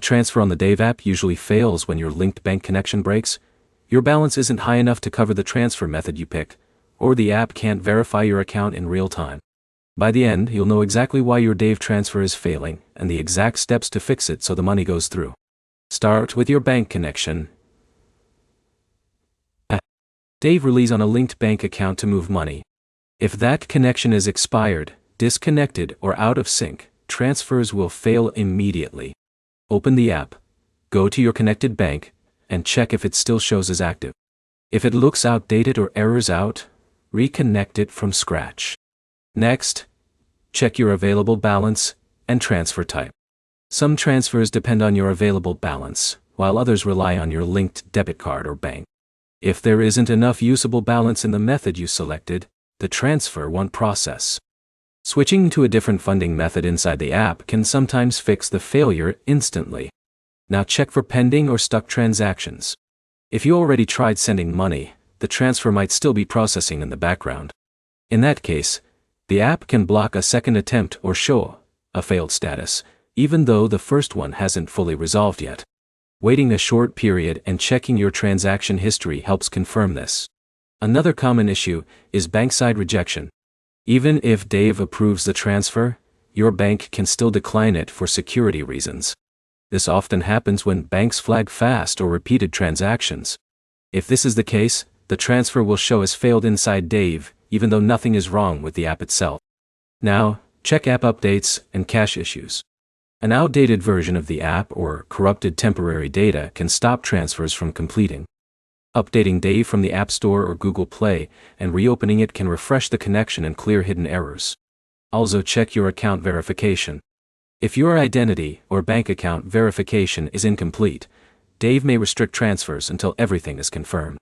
transfer on the Dave app usually fails when your linked bank connection breaks. Your balance isn't high enough to cover the transfer method you pick, or the app can't verify your account in real time. By the end, you'll know exactly why your Dave transfer is failing and the exact steps to fix it so the money goes through. Start with your bank connection. Dave relies on a linked bank account to move money. If that connection is expired, disconnected, or out of sync, transfers will fail immediately. Open the app, go to your connected bank, and check if it still shows as active. If it looks outdated or errors out, reconnect it from scratch. Next, check your available balance and transfer type. Some transfers depend on your available balance, while others rely on your linked debit card or bank. If there isn't enough usable balance in the method you selected, the transfer won't process. Switching to a different funding method inside the app can sometimes fix the failure instantly. Now check for pending or stuck transactions. If you already tried sending money, the transfer might still be processing in the background. In that case, the app can block a second attempt or show a failed status, even though the first one hasn't fully resolved yet. Waiting a short period and checking your transaction history helps confirm this. Another common issue is bankside rejection. Even if Dave approves the transfer, your bank can still decline it for security reasons. This often happens when banks flag fast or repeated transactions. If this is the case, the transfer will show as failed inside Dave, even though nothing is wrong with the app itself. Now, check app updates and cache issues. An outdated version of the app or corrupted temporary data can stop transfers from completing. Updating Dave from the App Store or Google Play and reopening it can refresh the connection and clear hidden errors. Also check your account verification. If your identity or bank account verification is incomplete, Dave may restrict transfers until everything is confirmed.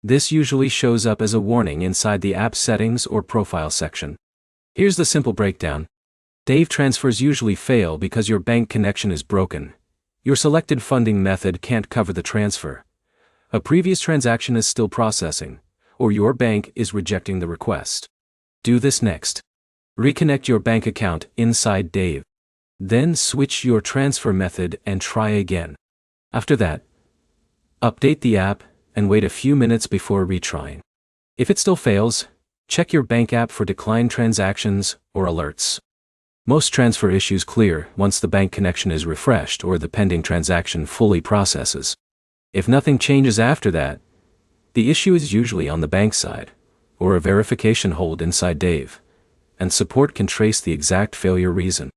This usually shows up as a warning inside the app settings or profile section. Here's the simple breakdown. Dave transfers usually fail because your bank connection is broken. Your selected funding method can't cover the transfer. A previous transaction is still processing, or your bank is rejecting the request. Do this next. Reconnect your bank account inside Dave. Then switch your transfer method and try again. After that, update the app and wait a few minutes before retrying. If it still fails, check your bank app for declined transactions or alerts. Most transfer issues clear once the bank connection is refreshed or the pending transaction fully processes. If nothing changes after that, the issue is usually on the bank side, or a verification hold inside Dave, and support can trace the exact failure reason.